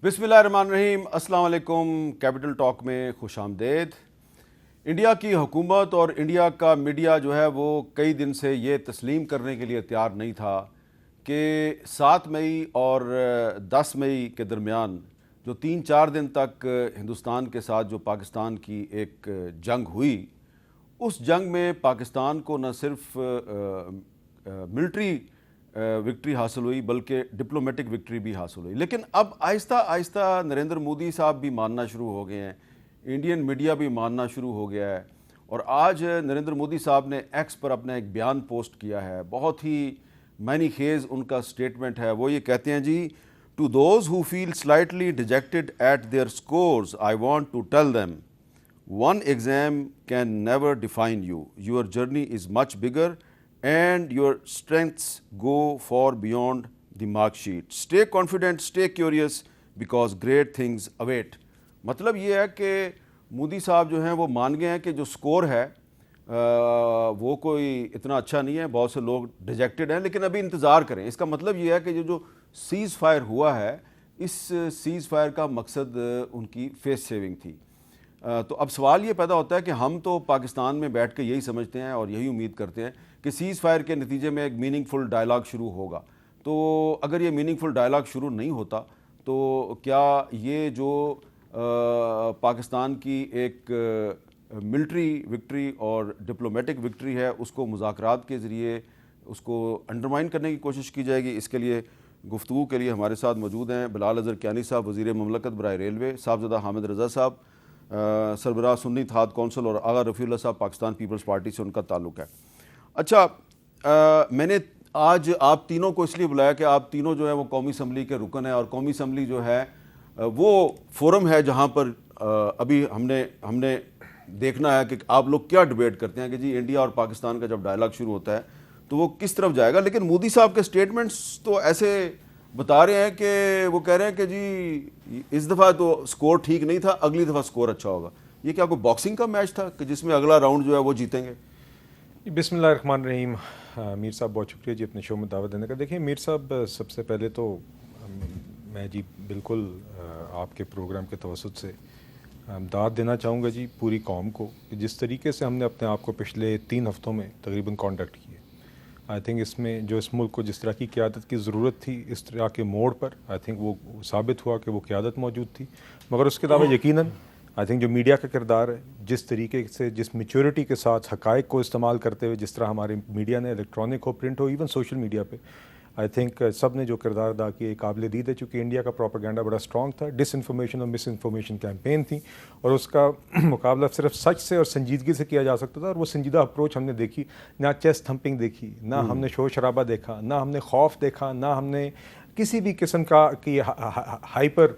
بسم اللہ الرحمن الرحیم، السلام علیکم۔ کیپٹل ٹاک میں خوش آمدید۔ انڈیا کی حکومت اور انڈیا کا میڈیا جو ہے وہ کئی دن سے یہ تسلیم کرنے کے لیے تیار نہیں تھا کہ 7 مئی اور 10 مئی کے درمیان جو 3-4 دن تک ہندوستان کے ساتھ جو پاکستان کی ایک جنگ ہوئی، اس جنگ میں پاکستان کو نہ صرف ملٹری وکٹری حاصل ہوئی بلکہ ڈپلومیٹک وکٹری بھی حاصل ہوئی۔ لیکن اب آہستہ آہستہ نریندر مودی صاحب بھی ماننا شروع ہو گئے ہیں، انڈین میڈیا بھی ماننا شروع ہو گیا ہے، اور آج نریندر مودی صاحب نے ایکس پر اپنا ایک بیان پوسٹ کیا ہے، بہت ہی معنی خیز ان کا سٹیٹمنٹ ہے۔ وہ یہ کہتے ہیں جی، to those who feel slightly dejected at their scores I want to tell them one exam can never define you. Your journey is much bigger and your strengths go far beyond the mark sheet. Stay confident, stay curious because great things await. مطلب یہ ہے کہ مودی صاحب جو ہیں وہ مان گئے ہیں کہ جو سکور ہے وہ کوئی اتنا اچھا نہیں ہے، بہت سے لوگ ڈیجیکٹڈ ہیں، لیکن ابھی انتظار کریں۔ اس کا مطلب یہ ہے کہ جو سیز فائر ہوا ہے، اس سیز فائر کا مقصد ان کی فیس سیونگ تھی۔ تو اب سوال یہ پیدا ہوتا ہے کہ ہم تو پاکستان میں بیٹھ کے یہی سمجھتے ہیں اور یہی امید کرتے ہیں کہ سیز فائر کے نتیجے میں ایک میننگ فل ڈائلاگ شروع ہوگا۔ تو اگر یہ میننگ فل ڈائلاگ شروع نہیں ہوتا تو کیا یہ جو پاکستان کی ایک ملٹری وکٹری اور ڈپلومیٹک وکٹری ہے، اس کو مذاکرات کے ذریعے اس کو انڈرمائن کرنے کی کوشش کی جائے گی؟ اس کے لیے گفتگو کے لیے ہمارے ساتھ موجود ہیں بلال اظہر کیانی صاحب، وزیر مملکت برائے ریلوے، صاحبزادہ حامد رضا صاحب، سربراہ سنی اتحاد کونسل، اور آغا رفیع اللہ صاحب پاکستان پیپلز پارٹی سے ان کا تعلق ہے۔ اچھا، میں نے آج آپ تینوں کو اس لیے بلایا کہ آپ تینوں جو ہے وہ قومی اسمبلی کے رکن ہیں، اور قومی اسمبلی جو ہے وہ فورم ہے جہاں پر ابھی ہم نے دیکھنا ہے کہ آپ لوگ کیا ڈبیٹ کرتے ہیں کہ جی انڈیا اور پاکستان کا جب ڈائلاگ شروع ہوتا ہے تو وہ کس طرف جائے گا۔ لیکن مودی صاحب کے سٹیٹمنٹس تو ایسے بتا رہے ہیں کہ وہ کہہ رہے ہیں کہ جی اس دفعہ تو سکور ٹھیک نہیں تھا، اگلی دفعہ سکور اچھا ہوگا۔ یہ کیا کوئی باکسنگ کا میچ تھا کہ جس میں اگلا راؤنڈ جو ہے وہ جیتیں گے؟ بسم اللہ الرحمن الرحیم۔ میر صاحب بہت شکریہ جی اپنے شو میں دعوت دینے کا۔ دیکھیں میر صاحب، سب سے پہلے تو میں جی بالکل آپ کے پروگرام کے توسط سے داد دینا چاہوں گا جی پوری قوم کو، جس طریقے سے ہم نے اپنے آپ کو پچھلے 3 ہفتوں میں تقریباً کانڈکٹ کیے۔ آئی تھنک اس میں جو اس ملک کو جس طرح کی قیادت کی ضرورت تھی، اس طرح کے موڑ پر آئی تھنک وہ ثابت ہوا کہ وہ قیادت موجود تھی۔ مگر اس کے علاوہ یقیناً آئی تھنک جو میڈیا کا کردار ہے، جس طریقے سے جس میچورٹی کے ساتھ حقائق کو استعمال کرتے ہوئے جس طرح ہمارے میڈیا نے، الیکٹرانک ہو، پرنٹ ہو، ایون سوشل میڈیا پہ، آئی تھنک سب نے جو کردار ادا کیا قابل دید ہے، چونکہ انڈیا کا پروپیگنڈا بڑا اسٹرانگ تھا، ڈس انفارمیشن اور مس انفارمیشن کیمپین تھی، اور اس کا مقابلہ صرف سچ سے اور سنجیدگی سے کیا جا سکتا تھا، اور وہ سنجیدہ اپروچ ہم نے دیکھی۔ نہ چیسٹ تھمپنگ دیکھی، نہ ہم نے شور شرابہ دیکھا، نہ ہم نے خوف دیکھا، نہ ہم نے کسی بھی قسم کا کہ ہائپر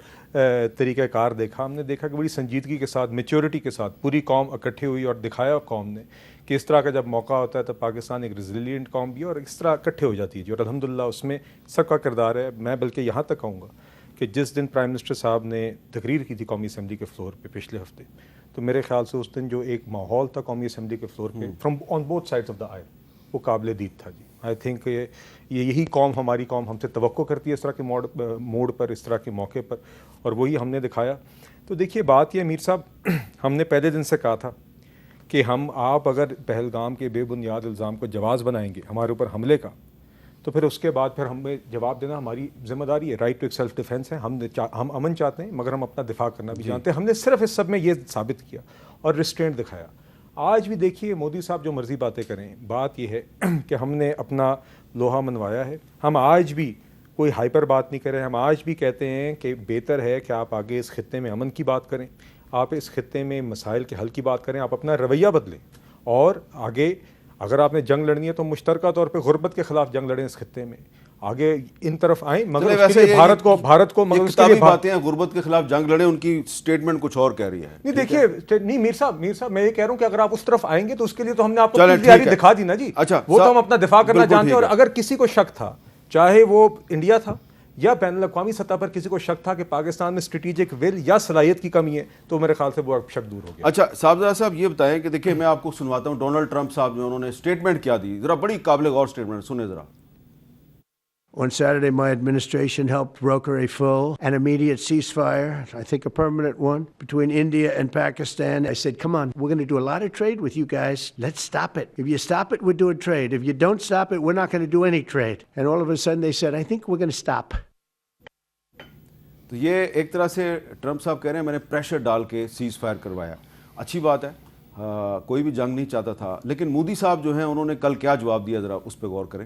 طریقہ کار دیکھا۔ ہم نے دیکھا کہ بڑی سنجیدگی کے ساتھ، میچورٹی کے ساتھ پوری قوم اکٹھے ہوئی اور دکھایا قوم نے کہ اس طرح کا جب موقع ہوتا ہے تو پاکستان ایک ریزیلینٹ قوم بھی ہے اور اس طرح اکٹھے ہو جاتی ہے جی، اور الحمدللہ اس میں سب کا کردار ہے۔ میں بلکہ یہاں تک کہوں گا کہ جس دن پرائم منسٹر صاحب نے تقریر کی تھی قومی اسمبلی کے فلور پہ پچھلے ہفتے، تو میرے خیال سے اس دن جو ایک ماحول تھا قومی اسمبلی کے فلور پہ from on both sides of the oil, وہ قابل دید تھا جی۔ آئی تھنک یہی قوم، ہماری قوم ہم سے توقع کرتی ہے اس طرح کے موڑ پر، اس طرح کے موقع پر، اور وہی ہم نے دکھایا۔ تو دیکھیے بات یہ میر صاحب، ہم نے پہلے دن سے کہا تھا کہ آپ اگر پہلگام کے بے بنیاد الزام کو جواز بنائیں گے ہمارے اوپر حملے کا، تو پھر اس کے بعد پھر ہمیں جواب دینا ہماری ذمہ داری ہے۔ رائٹ ٹو ایک سیلف ڈیفینس ہے، ہم امن چاہتے ہیں مگر ہم اپنا دفاع کرنا بھی جانتے ہیں۔ ہم نے صرف اس سب میں یہ ثابت کیا اور ریسٹرینٹ دکھایا۔ آج بھی دیکھیے مودی صاحب جو مرضی باتیں کریں، بات یہ ہے کہ ہم نے اپنا لوہا منوایا ہے۔ ہم آج بھی کوئی ہائپر بات نہیں کریں، ہم آج بھی کہتے ہیں کہ بہتر ہے کہ آپ آگے اس خطے میں امن کی بات کریں، آپ اس خطے میں مسائل کے حل کی بات کریں، آپ اپنا رویہ بدلیں، اور آگے اگر آپ نے جنگ لڑنی ہے تو مشترکہ طور پہ غربت کے خلاف جنگ لڑیں اس خطے میں، آگے ان طرف آئیں۔ مگر اس کے لیے بھارت کو مگر اس کے لیے باتیں ہیں غربت کے خلاف جنگ لڑیں، ان کی سٹیٹمنٹ کچھ اور کہہ رہی ہے۔ نہیں دیکھیے، نہیں میر صاحب میں یہ کہہ رہا ہوں کہ اگر آپ اس طرف آئیں گے تو اس کے لیے تو ہم نے آپ کو تیاری دکھا دی نا جی۔ وہ تو ہم اپنا دفاع کرنا جانتے ہیں، اور اگر کسی کو شک تھا، چاہے وہ انڈیا تھا یا بین الاقوامی سطح پر کسی کو شک تھا کہ پاکستان میں اسٹریٹجک ول یا صلاحیت کی کمی ہے، تو میرے خیال سے وہ شک دور ہو گیا۔ اچھا صاحبزادہ صاحب یہ بتائیں کہ دیکھیں میں آپ کو سنواتا ہوں ڈونلڈ ٹرمپ صاحب جو انہوں نے اسٹیٹمنٹ کیا دی، ذرا بڑی قابل غور اسٹیٹمنٹ سنیں ذرا۔ On Saturday, my administration helped broker a full and immediate ceasefire, I think a permanent one, between India and Pakistan. I said, come on, we're going to do a lot of trade with you guys. Let's stop it. If you stop it, we're doing trade. If you don't stop it, we're not going to do any trade. And all of a sudden they said, I think we're going to stop. تو یہ ایک طرح سے Trump صاحب کہہ رہے ہیں میں نے پریشر ڈال کے سیز فائر کروایا. اچھی بات ہے, کوئی بھی جنگ نہیں چاہتا تھا, لیکن مودی صاحب جو ہیں انہوں نے کل کیا جواب دیا, ذرا اس پہ غور کریں.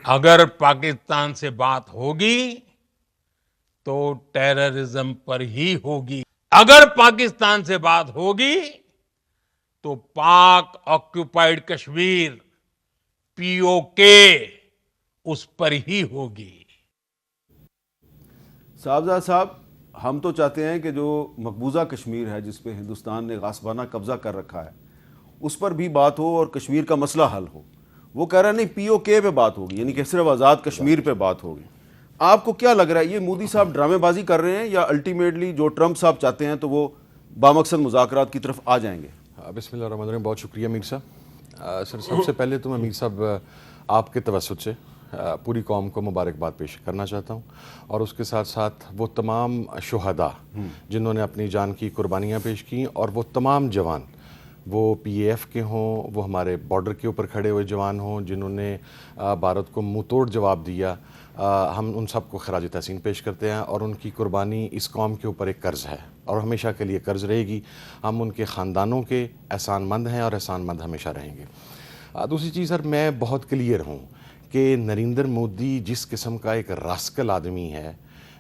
اگر پاکستان سے بات ہوگی تو ٹیررزم پر ہی ہوگی. اگر پاکستان سے بات ہوگی تو پاک آکوپائیڈ کشمیر POK اس پر ہی ہوگی. صاحبزادہ صاحب, ہم تو چاہتے ہیں کہ جو مقبوضہ کشمیر ہے جس پہ ہندوستان نے غاصبانہ قبضہ کر رکھا ہے اس پر بھی بات ہو اور کشمیر کا مسئلہ حل ہو. وہ کہہ رہا ہے نہیں POK پہ بات ہوگی, یعنی کہ صرف آزاد کشمیر پہ بات ہوگی. آپ کو کیا لگ رہا ہے, یہ مودی صاحب ڈرامے بازی کر رہے ہیں یا الٹیمیٹلی جو ٹرمپ صاحب چاہتے ہیں تو وہ بامقصد مذاکرات کی طرف آ جائیں گے؟ بسم اللہ الرحمن الرحیم. بہت شکریہ میر صاحب. سر سب سے پہلے تو میں میر صاحب آپ کے توسط سے پوری قوم کو مبارکباد پیش کرنا چاہتا ہوں, اور اس کے ساتھ ساتھ وہ تمام شہداء جنہوں نے اپنی جان کی قربانیاں پیش کیں, اور وہ تمام جوان, وہ PAF کے ہوں, وہ ہمارے بارڈر کے اوپر کھڑے ہوئے جوان ہوں جنہوں نے بھارت کو منہ توڑ جواب دیا, ہم ان سب کو خراج تحسین پیش کرتے ہیں. اور ان کی قربانی اس قوم کے اوپر ایک قرض ہے اور ہمیشہ کے لیے قرض رہے گی. ہم ان کے خاندانوں کے احسان مند ہیں اور احسان مند ہمیشہ رہیں گے. دوسری چیز سر, میں بہت کلیئر ہوں کہ نریندر مودی جس قسم کا ایک راسکل آدمی ہے,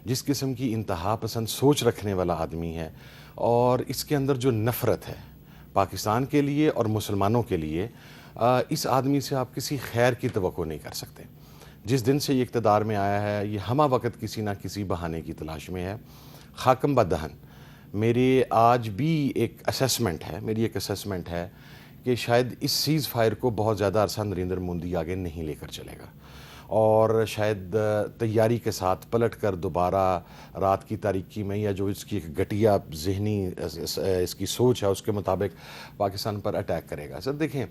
جس قسم کی انتہا پسند سوچ رکھنے والا آدمی ہے, اور اس کے اندر جو نفرت ہے پاکستان کے لیے اور مسلمانوں کے لیے, اس آدمی سے آپ کسی خیر کی توقع نہیں کر سکتے. جس دن سے یہ اقتدار میں آیا ہے یہ ہمہ وقت کسی نہ کسی بہانے کی تلاش میں ہے. خاکم بدہن میری آج بھی ایک اسیسمنٹ ہے کہ شاید اس سیز فائر کو بہت زیادہ عرصہ نریندر مودی آگے نہیں لے کر چلے گا, اور شاید تیاری کے ساتھ پلٹ کر دوبارہ رات کی تاریکی میں, یا جو اس کی ایک گھٹیا ذہنی اس کی سوچ ہے اس کے مطابق پاکستان پر اٹیک کرے گا. سر دیکھیں,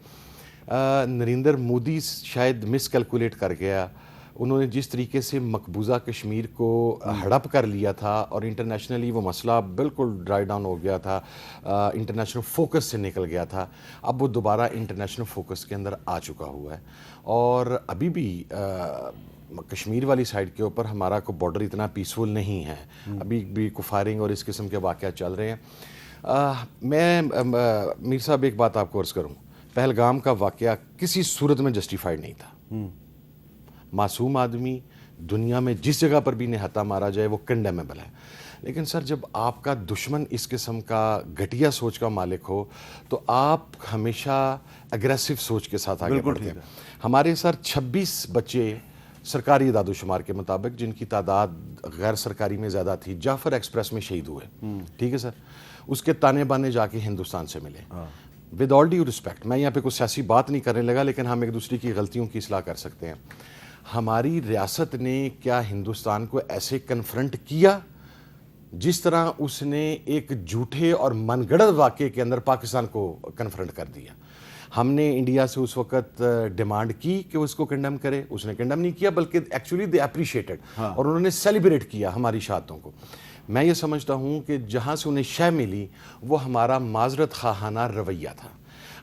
نریندر مودی شاید مس کیلکولیٹ کر گیا. انہوں نے جس طریقے سے مقبوضہ کشمیر کو ہڑپ کر لیا تھا اور انٹرنیشنلی وہ مسئلہ بالکل ڈرائی ڈاؤن ہو گیا تھا, انٹرنیشنل فوکس سے نکل گیا تھا, اب وہ دوبارہ انٹرنیشنل فوکس کے اندر آ چکا ہوا ہے. اور ابھی بھی کشمیر والی سائڈ کے اوپر ہمارا کو بارڈر اتنا پیسفل نہیں ہے, ابھی بھی کو فائرنگ اور اس قسم کے واقعات چل رہے ہیں. میں میر صاحب ایک بات آپ کو عرض کروں, پہلگام کا واقعہ کسی صورت میں جسٹیفائڈ نہیں تھا. معصوم آدمی دنیا میں جس جگہ پر بھی نہتا مارا جائے وہ کنڈیمیبل ہے, لیکن سر جب آپ کا دشمن اس قسم کا گھٹیا سوچ کا مالک ہو تو آپ ہمیشہ اگریسو سوچ کے ساتھ آگے بڑھتے ہیں. ہمارے سر 26 بچے سرکاری اعداد و شمار کے مطابق, جن کی تعداد غیر سرکاری میں زیادہ تھی, جعفر ایکسپریس میں شہید ہوئے. ٹھیک ہے سر, اس کے تانے بانے جا کے ہندوستان سے ملے. ود آل ڈیو رسپیکٹ, میں یہاں پہ کوئی سیاسی بات نہیں کرنے لگا, لیکن ہم ایک دوسرے کی غلطیوں کی اصلاح کر سکتے ہیں. ہماری ریاست نے کیا ہندوستان کو ایسے کنفرنٹ کیا جس طرح اس نے ایک جھوٹے اور من گڑت واقعے کے اندر پاکستان کو کنفرنٹ کر دیا؟ ہم نے انڈیا سے اس وقت ڈیمانڈ کی کہ وہ اس کو کنڈم کرے, اس نے کنڈم نہیں کیا بلکہ ایکچولی دے اپریشیٹڈ, اور انہوں نے سیلیبریٹ کیا ہماری شہادتوں کو. میں یہ سمجھتا ہوں کہ جہاں سے انہیں شے ملی وہ ہمارا معذرت خواہانہ رویہ تھا.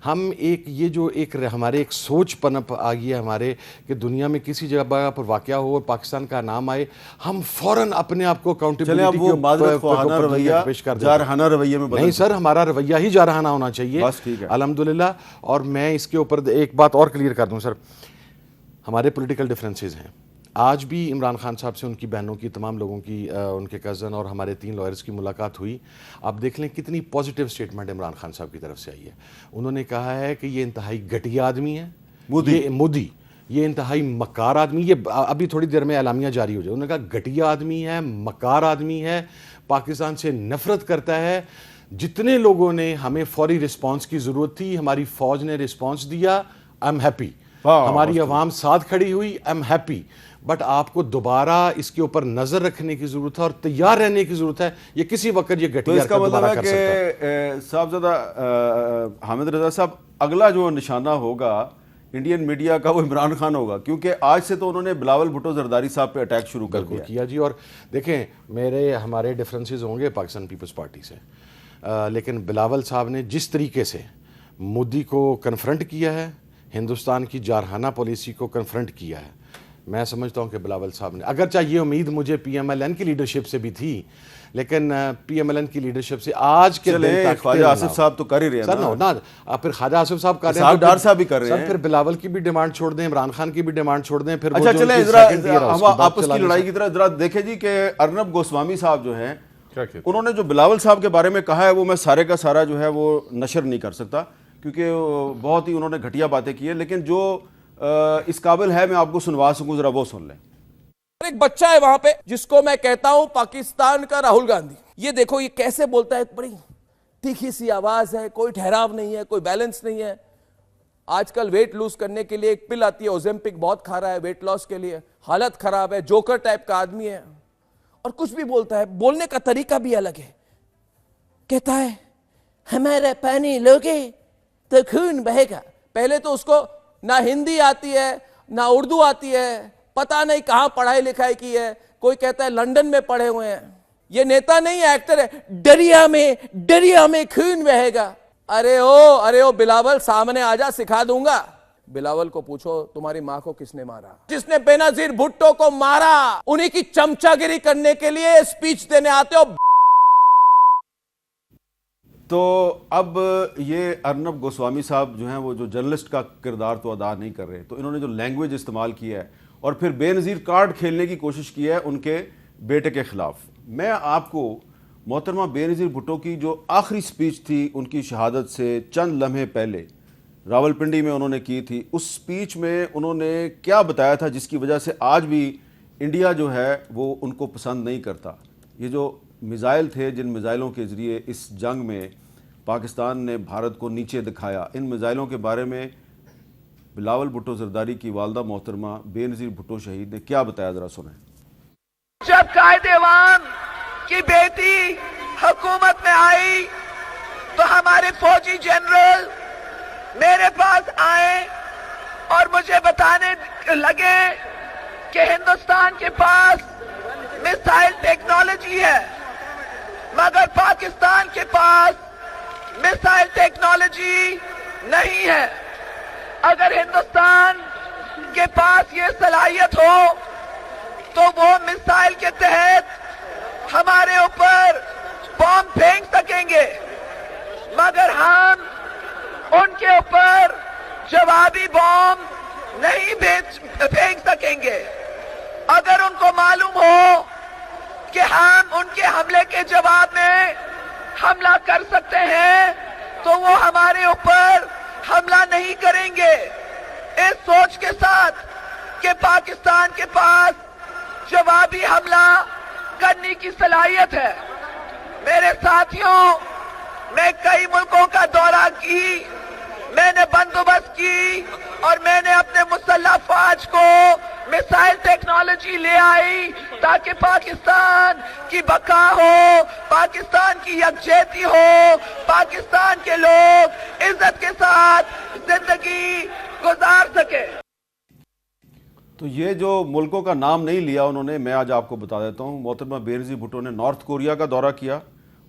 ہم یہ جو ہمارے ایک سوچ پنپ آ گئی ہے ہمارے کہ دنیا میں کسی جگہ پر واقعہ ہو اور پاکستان کا نام آئے, ہم فوراً اپنے آپ کو اکاؤنٹیبلٹی کے پیش کر دیں. جارحانہ رویے میں نہیں سر, ہمارا رویہ ہی جارحانہ ہونا چاہیے الحمدللہ. اور میں اس کے اوپر ایک بات اور کلیئر کر دوں سر, ہمارے پولیٹیکل ڈفرینسز ہیں. آج بھی عمران خان صاحب سے ان کی بہنوں کی, تمام لوگوں کی, ان کے کزن اور ہمارے 3 لائرز کی ملاقات ہوئی. آپ دیکھ لیں کتنی پازیٹیو سٹیٹمنٹ عمران خان صاحب کی طرف سے آئی ہے. انہوں نے کہا ہے کہ یہ انتہائی گھٹیا آدمی ہے مودی, یہ انتہائی مکار آدمی, یہ ابھی تھوڑی دیر میں اعلامیہ جاری ہو جائے. انہوں نے کہا گھٹیا آدمی ہے, مکار آدمی ہے, پاکستان سے نفرت کرتا ہے. جتنے لوگوں نے ہمیں فوری رسپانس کی ضرورت تھی ہماری فوج نے رسپانس دیا, آئی ایم ہیپی. ہماری عوام ساتھ کھڑی ہوئی, آئی ایم ہیپی. بٹ آپ کو دوبارہ اس کے اوپر نظر رکھنے کی ضرورت ہے اور تیار رہنے کی ضرورت ہے. یہ کسی وقت یہ گھٹیا حرکت دوبارہ کر سکتا ہے. صاحبزادہ حامد رضا صاحب, اگلا جو نشانہ ہوگا انڈین میڈیا کا وہ عمران خان ہوگا، کیونکہ آج سے تو انہوں نے بلاول بھٹو زرداری صاحب پہ اٹیک شروع کر دیا کیا جی. اور دیکھیں ہمارے ڈفرینسز ہوں گے پاکستان پیپلز پارٹی سے، لیکن بلاول صاحب نے جس طریقے سے مودی کو کنفرنٹ کیا ہے، ہندوستان کی جارحانہ پالیسی کو کنفرنٹ کیا ہے، میں سمجھتا ہوں کہ بلاول صاحب نے، اگرچہ یہ امید مجھے پی ایم ایل این کی لیڈرشپ سے بھی تھی، لیکن پی ایم ایل این کی لیڈرشپ سے آج کے دن تک خواجہ آصف صاحب تو کر ہی رہے ہیں سر نا، پھر خواجہ آصف صاحب کر رہے ہیں، اسحاق ڈار صاحب بھی کر رہے ہیں، سر پھر بلاول کی بھی ڈیمانڈ چھوڑ دیں، عمران خان کی بھی ڈیمانڈ چھوڑ دیں، پھر اچھا چلیں ہم آپس کی لڑائی کی طرح ذرا دیکھیں جی کہ ارنب گوسوامی صاحب جو ہیں انہوں نے جو بلاول صاحب کے بارے میں کہا ہے وہ میں سارے کا سارا جو ہے وہ نشر نہیں کر سکتا کیونکہ بہت ہی انہوں نے گھٹیا باتیں کی ہیں، لیکن جو اس قابل ہے میں آپ کو سنوا سکوں، ذرا وہ سن لیں. ایک بچہ ہے وہاں پہ جس کو میں کہتا ہوں پاکستان کا راہل گاندھی. یہ دیکھو یہ کیسے بولتا ہے، بڑی تیکھی سی آواز ہے، کوئی ٹھہراو نہیں ہے، کوئی بیلنس نہیں ہے. آج کل ویٹ لوز کرنے کے لیے ایک پل آتی ہے اوزیمپک، بہت کھا رہا ہے ویٹ لاس کے لیے، حالت خراب ہے، جوکر ٹائپ کا آدمی ہے، اور کچھ بھی بولتا ہے، بولنے کا طریقہ بھی الگ ہے. کہتا ہے ہمارا پانی لوگے تو خون بہے گا. پہلے تو اس کو نہ ہندی آتی ہے نہ اردو آتی ہے، پتہ نہیں کہاں پڑھائی لکھائی کی ہے، کوئی کہتا ہے لنڈن میں پڑھے ہوئے ہیں. یہ نیتا نہیں ہے، ایکٹر ہے. دریا میں خون بہے گا. ارے او بلاول سامنے آجا، سکھا دوں گا. بلاول کو پوچھو تمہاری ماں کو کس نے مارا؟ جس نے بینظیر بھٹو کو مارا، انہی کی چمچا گیری کرنے کے لیے سپیچ دینے آتے ہو. تو اب یہ ارنب گوسوامی صاحب جو ہیں وہ جو جرنلسٹ کا کردار تو ادا نہیں کر رہے، تو انہوں نے جو لینگویج استعمال کی ہے اور پھر بے نظیر کارڈ کھیلنے کی کوشش کی ہے ان کے بیٹے کے خلاف. میں آپ کو محترمہ بے نظیر بھٹو کی جو آخری سپیچ تھی ان کی شہادت سے چند لمحے پہلے راول پنڈی میں انہوں نے کی تھی، اس سپیچ میں انہوں نے کیا بتایا تھا جس کی وجہ سے آج بھی انڈیا جو ہے وہ ان کو پسند نہیں کرتا. یہ جو میزائل تھے جن میزائلوں کے ذریعے اس جنگ میں پاکستان نے بھارت کو نیچے دکھایا، ان میزائلوں کے بارے میں بلاول بھٹو زرداری کی والدہ محترمہ بے نظیر بھٹو شہید نے کیا بتایا، ذرا سنیں. جب قائد ایوان کی بیٹی حکومت میں آئی تو ہمارے فوجی جنرل میرے پاس آئے اور مجھے بتانے لگے کہ ہندوستان کے پاس میزائل ٹیکنالوجی ہے مگر پاکستان کے پاس میزائل ٹیکنالوجی نہیں ہے. اگر ہندوستان کے پاس یہ صلاحیت ہو تو وہ میزائل کے تحت ہمارے اوپر بم پھینک سکیں گے، مگر ہم ان کے اوپر جوابی بم نہیں پھینک سکیں گے. اگر ان کو معلوم ہو کہ ہم ان کے حملے کے جواب میں حملہ کر سکتے ہیں تو وہ ہمارے اوپر حملہ نہیں کریں گے. اس سوچ کے ساتھ کہ پاکستان کے پاس جوابی حملہ کرنے کی صلاحیت ہے. میرے ساتھیوں، میں کئی ملکوں کا دورہ کی، میں نے بندوبست کی اور میں نے اپنے مسلح فوج کو میزائل ٹیکنالوجی لے آئی تاکہ پاکستان کی بقا ہو، پاکستان کی یکجہتی ہو، پاکستان کے لوگ عزت کے ساتھ زندگی گزار سکے. تو یہ جو ملکوں کا نام نہیں لیا انہوں نے، میں آج آپ کو بتا دیتا ہوں. محترمہ بے نظیر بھٹو نے نارتھ کوریا کا دورہ کیا،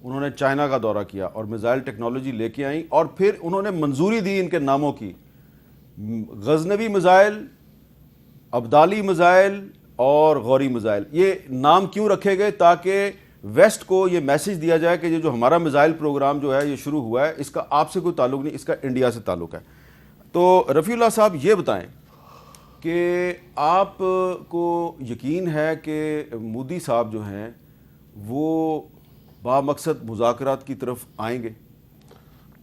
انہوں نے چائنا کا دورہ کیا اور میزائل ٹیکنالوجی لے کے آئیں، اور پھر انہوں نے منظوری دی ان کے ناموں کی. غزنوی میزائل، ابدالی میزائل اور غوری میزائل. یہ نام کیوں رکھے گئے؟ تاکہ ویسٹ کو یہ میسج دیا جائے کہ یہ جو ہمارا میزائل پروگرام جو ہے یہ شروع ہوا ہے، اس کا آپ سے کوئی تعلق نہیں، اس کا انڈیا سے تعلق ہے. تو رفیع اللہ صاحب یہ بتائیں کہ آپ کو یقین ہے کہ مودی صاحب جو ہیں وہ بامقصد مذاکرات کی طرف آئیں گے؟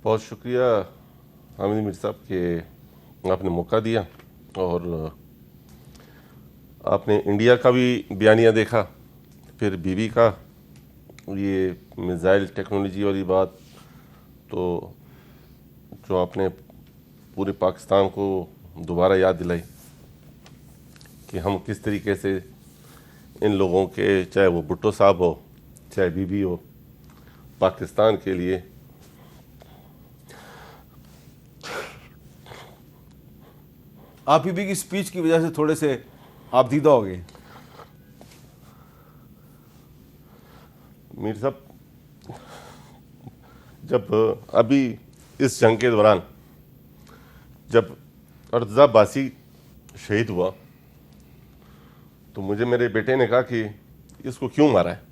بہت شکریہ حامد میر صاحب کہ آپ نے موقع دیا، اور آپ نے انڈیا کا بھی بیانیہ دیکھا، پھر بی بی کا یہ میزائل ٹیکنالوجی والی بات، تو جو آپ نے پورے پاکستان کو دوبارہ یاد دلائی کہ ہم کس طریقے سے ان لوگوں کے، چاہے وہ بھٹو صاحب ہو چاہے بی بی ہو، پاکستان کے لیے آپ بی کی سپیچ کی وجہ سے تھوڑے سے آپ دیدہ ہو گئے. میر صاحب جب ابھی اس جنگ کے دوران جب ارتضا باسی شہید ہوا تو مجھے میرے بیٹے نے کہا کہ اس کو کیوں مارا ہے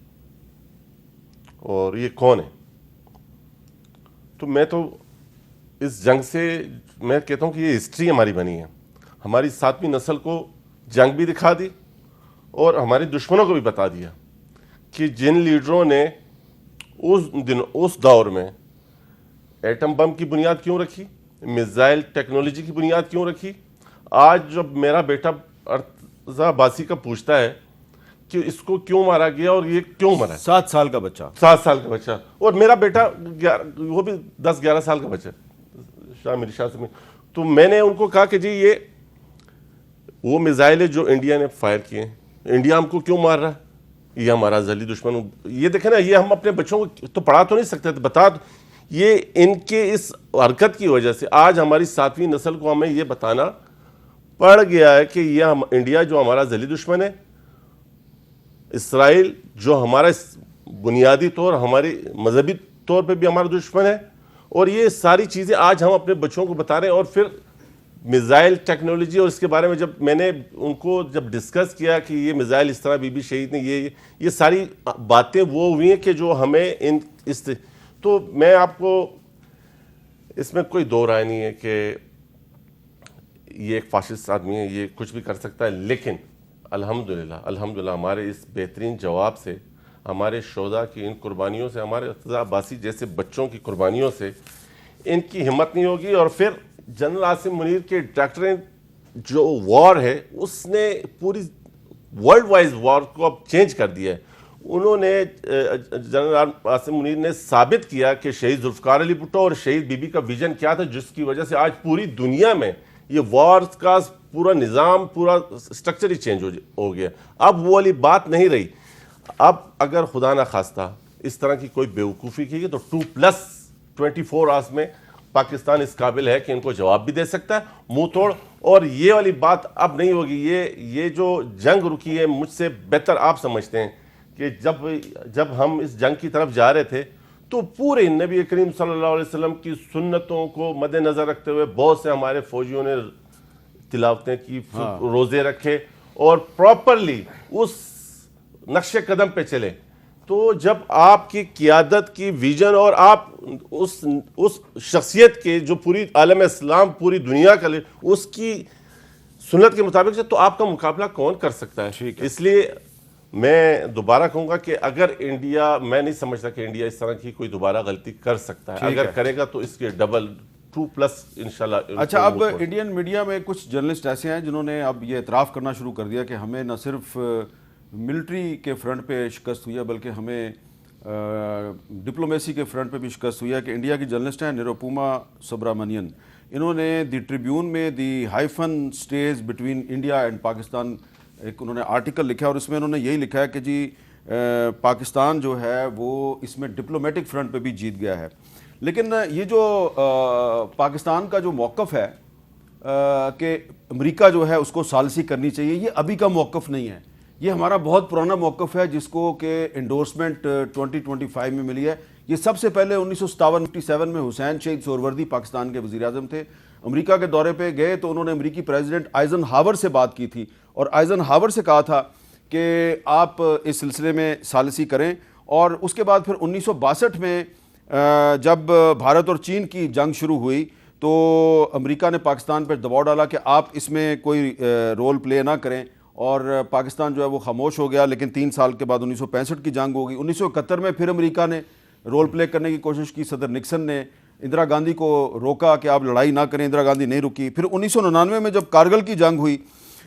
اور یہ کون ہے. تو میں تو اس جنگ سے میں کہتا ہوں کہ یہ ہسٹری ہماری بنی ہے. ہماری 7ویں نسل کو جنگ بھی دکھا دی اور ہمارے دشمنوں کو بھی بتا دیا کہ جن لیڈروں نے اس دور میں ایٹم بم کی بنیاد کیوں رکھی, میزائل ٹیکنالوجی کی بنیاد کیوں رکھی. آج جب میرا بیٹا ارتضا باسی کا پوچھتا ہے کہ اس کو کیوں مارا گیا اور یہ کیوں مرا ہے, 7 سال کا بچہ, 7 سال کا بچہ, اور میرا بیٹا وہ بھی 10-11 سال کا بچہ میری شاہ سے, تو میں نے ان کو کہا کہ جی یہ وہ میزائل ہے جو انڈیا نے فائر کیے, انڈیا ہم کو کیوں مار رہا ہے, یہ ہمارا ازلی دشمن. یہ دیکھیں نا, یہ ہم اپنے بچوں کو تو پڑھا تو نہیں سکتے, بتا یہ ان کے اس حرکت کی وجہ سے آج ہماری 7ویں نسل کو ہمیں یہ بتانا پڑ گیا ہے کہ یہ انڈیا جو ہمارا ازلی دشمن ہے, اسرائیل جو ہمارا بنیادی طور ہماری مذہبی طور پہ بھی ہمارا دشمن ہے, اور یہ ساری چیزیں آج ہم اپنے بچوں کو بتا رہے ہیں. اور پھر میزائل ٹیکنالوجی, اور اس کے بارے میں جب میں نے ان کو جب ڈسکس کیا کہ یہ میزائل اس طرح بی بی شہید نے یہ ساری باتیں وہ ہوئی ہیں کہ جو ہمیں تو میں آپ کو اس میں کوئی دو رائے نہیں ہے کہ یہ ایک فاشسٹ آدمی ہے, یہ کچھ بھی کر سکتا ہے, لیکن الحمدللہ ہمارے اس بہترین جواب سے, ہمارے شہداء کی ان قربانیوں سے, ہمارے ارتضا عباسی جیسے بچوں کی قربانیوں سے ان کی ہمت نہیں ہوگی. اور پھر جنرل عاصم منیر کے ڈائریکٹر جو وار ہے اس نے پوری ورلڈ وائز وار کو اب چینج کر دیا ہے. انہوں نے جنرل عاصم منیر نے ثابت کیا کہ شہید ذوالفقار علی بھٹو اور شہید بی بی کا ویژن کیا تھا, جس کی وجہ سے آج پوری دنیا میں یہ وار کا پورا نظام, پورا سٹرکچر ہی چینج ہو گیا. اب وہ والی بات نہیں رہی. اب اگر خدا نہ خواستہ اس طرح کی کوئی بیوقوفی کی تو 2+24 آورس میں پاکستان اس قابل ہے کہ ان کو جواب بھی دے سکتا ہے منہ توڑ. اور یہ والی بات اب نہیں ہوگی. یہ جو جنگ رکی ہے, مجھ سے بہتر آپ سمجھتے ہیں کہ جب ہم اس جنگ کی طرف جا رہے تھے تو پورے نبی کریم صلی اللہ علیہ وسلم کی سنتوں کو مد نظر رکھتے ہوئے بہت سے ہمارے فوجیوں نے تلاوتیں کی, روزے رکھے اور پراپرلی اس نقش قدم پہ چلے. تو جب آپ کی قیادت کی ویژن اور آپ اس شخصیت کے جو پوری عالم اسلام, پوری دنیا کا اس کی سنت کے مطابق سے, تو آپ کا مقابلہ کون کر سکتا ہے. اس لیے میں دوبارہ کہوں گا کہ اگر انڈیا, میں نہیں سمجھتا کہ انڈیا اس طرح کی کوئی دوبارہ غلطی کر سکتا ہے. اگر کرے گا تو اس کے ڈبل 2+ انشاءاللہ. اچھا, اب انڈین میڈیا میں کچھ جرنلسٹ ایسے ہیں جنہوں نے اب یہ اعتراف کرنا شروع کر دیا کہ ہمیں نہ صرف ملٹری کے فرنٹ پہ شکست ہوئی ہے بلکہ ہمیں ڈپلومیسی کے فرنٹ پہ بھی شکست ہوئی ہے. کہ انڈیا کی جرنلسٹ ہیں نروپما سبرامنین, انہوں نے دی ٹریبیون میں the hyphen cities between India and Pakistan ایک انہوں نے آرٹیکل لکھا ہے, اور اس میں انہوں نے یہی لکھا ہے کہ جی پاکستان جو ہے وہ اس میں ڈپلومیٹک فرنٹ پہ بھی جیت گیا ہے. لیکن یہ جو پاکستان کا جو موقف ہے کہ امریکہ جو ہے اس کو ثالثی کرنی چاہیے, یہ ابھی کا موقف نہیں ہے. یہ ہمارا بہت پرانا موقف ہے جس کو کہ انڈورسمنٹ 2025 میں ملی ہے. یہ سب سے پہلے 1957 میں حسین شہید سہروردی پاکستان کے وزیر اعظم تھے, امریکہ کے دورے پہ گئے تو انہوں نے امریکی پریزیڈنٹ آئزن ہاور سے بات کی تھی اور آئزن ہاور سے کہا تھا کہ آپ اس سلسلے میں ثالثی کریں. اور اس کے بعد پھر 1962 میں جب بھارت اور چین کی جنگ شروع ہوئی تو امریکہ نے پاکستان پر دباؤ ڈالا کہ آپ اس میں کوئی رول پلے نہ کریں, اور پاکستان جو ہے وہ خاموش ہو گیا. لیکن 3 سال کے بعد 1965 کی جنگ ہوگی. 1971 میں پھر امریکہ نے رول پلے کرنے کی کوشش کی, صدر نکسن نے اندرا گاندھی کو روکا کہ آپ لڑائی نہ کریں, اندرا گاندھی نہیں رکی. پھر 1999 میں جب کارگل کی جنگ ہوئی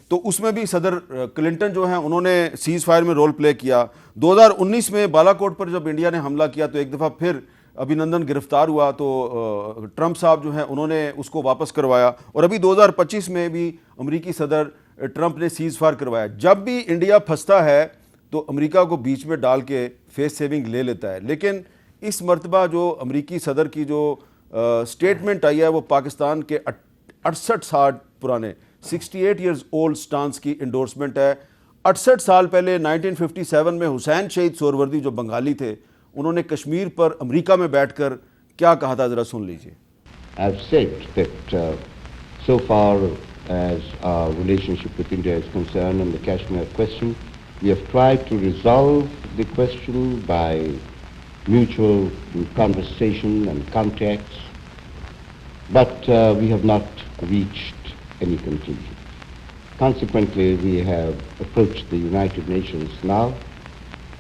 تو اس میں بھی صدر کلنٹن جو ہیں انہوں نے سیز فائر میں رول پلے کیا. 2019 میں بالا کوٹ پر جب انڈیا نے حملہ کیا تو ایک دفعہ پھر ابھینندن گرفتار ہوا تو ٹرمپ صاحب جو ہیں انہوں نے اس کو واپس کروایا, اور ابھی 2025 میں بھی امریکی صدر ٹرمپ نے سیز فائر کروایا. جب بھی انڈیا پھنستا ہے تو امریکہ کو بیچ میں ڈال کے فیس سیونگ لے لیتا ہے. لیکن اس مرتبہ جو امریکی صدر کی جو سٹیٹمنٹ آئی ہے وہ پاکستان کے 68 سال پرانے 68 ایئرز اولڈ سٹانس کی انڈورسمنٹ ہے. 68 سال پہلے 1957 میں حسین شہید سہروردی جو بنگالی تھے انہوں نے کشمیر پر امریکہ میں بیٹھ کر کیا کہا تھا، ذرا سن لیجیے. I've said that so far as our relationship with India is concerned on the Kashmir question, we have tried to resolve the question by mutual conversation and contacts, but we have not reached any conclusion. Consequently, we have approached the United Nations now,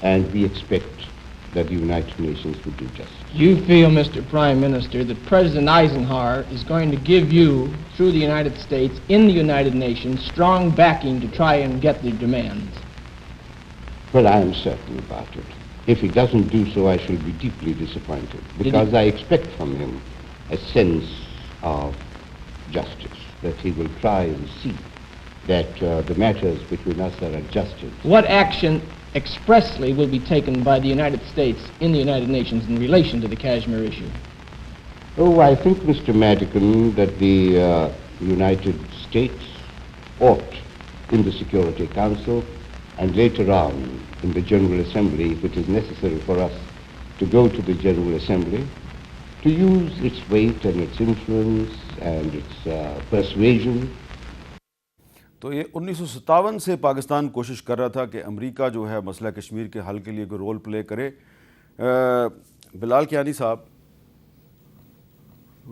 and we expect that the United Nations would do justice. You feel, Mr. Prime Minister, that President Eisenhower is going to give you, through the United States, in the United Nations, strong backing to try and get the demands? Well, I am certain about it. If he doesn't do so, I shall be deeply disappointed, because I expect from him a sense of justice, that he will try and see that the matters between us are adjusted. What action expressly will be taken by the United States in the United Nations in relation to the Kashmir issue? Oh, I think, Mr. Madigan, that the United States ought, in the Security Council, and later on in the General Assembly, if it is necessary for us to go to the General Assembly, to use its weight and its influence and its persuasion. تو یہ 1957 سے پاکستان کوشش کر رہا تھا کہ امریکہ جو ہے مسئلہ کشمیر کے حل کے لیے کوئی رول پلے کرے. بلال کیانی صاحب،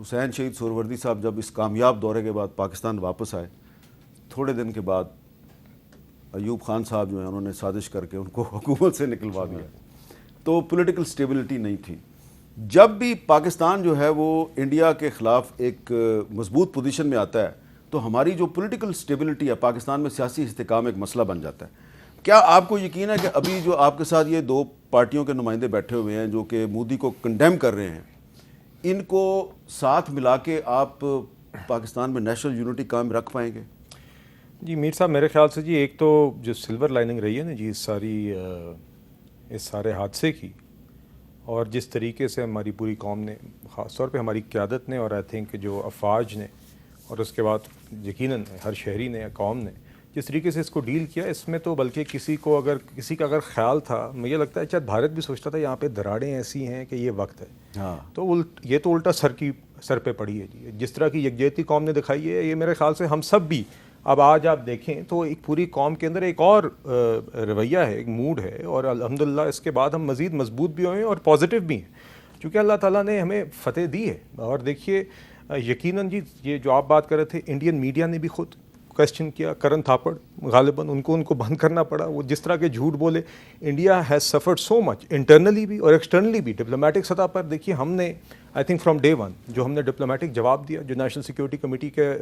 حسین شہید سہروردی صاحب جب اس کامیاب دورے کے بعد پاکستان واپس آئے، تھوڑے دن کے بعد ایوب خان صاحب جو ہیں انہوں نے سازش کر کے ان کو حکومت سے نکلوا دیا. تو پولیٹیکل سٹیبلٹی نہیں تھی. جب بھی پاکستان جو ہے وہ انڈیا کے خلاف ایک مضبوط پوزیشن میں آتا ہے تو ہماری جو پولیٹیکل سٹیبلٹی ہے پاکستان میں سیاسی استحکام ایک مسئلہ بن جاتا ہے. کیا آپ کو یقین ہے کہ ابھی جو آپ کے ساتھ یہ دو پارٹیوں کے نمائندے بیٹھے ہوئے ہیں جو کہ مودی کو کنڈیم کر رہے ہیں، ان کو ساتھ ملا کے آپ پاکستان میں نیشنل یونٹی قائم رکھ پائیں گے؟ جی میر صاحب، میرے خیال سے جی ایک تو جو سلور لائننگ رہی ہے نا جی اس سارے حادثے کی، اور جس طریقے سے ہماری پوری قوم نے، خاص طور پہ ہماری قیادت نے، اور آئی تھنک جو افواج نے، اور اس کے بعد یقیناً ہر شہری نے یا قوم نے جس طریقے سے اس کو ڈیل کیا، اس میں تو بلکہ کسی کا اگر خیال تھا، مجھے لگتا ہے شاید بھارت بھی سوچتا تھا یہاں پہ دراڑیں ایسی ہیں کہ یہ وقت ہے، تو یہ تو الٹا سر پہ پڑی ہے جی. جس طرح کی یکجہتی قوم نے دکھائی ہے، یہ میرے خیال سے ہم سب بھی اب آج آپ دیکھیں تو ایک پوری قوم کے اندر ایک اور رویہ ہے، ایک موڈ ہے، اور الحمدللہ اس کے بعد ہم مزید مضبوط بھی ہوئے ہیں اور پازیٹیو بھی ہیں، چونکہ اللہ تعالیٰ نے ہمیں فتح دی ہے. اور دیکھیے یقیناً جی یہ جو آپ بات کر رہے تھے، انڈین میڈیا نے بھی خود کویسچن کیا، کرن تھاپڑ غالباً ان کو بند کرنا پڑا. وہ جس طرح کے جھوٹ بولے. India has suffered so much internally بھی اور ایکسٹرنلی بھی. ڈپلومیٹک سطح پر دیکھیے ہم نے I think from day one جو ہم نے ڈپلومیٹک جواب دیا، جو نیشنل سیکورٹی کمیٹی کے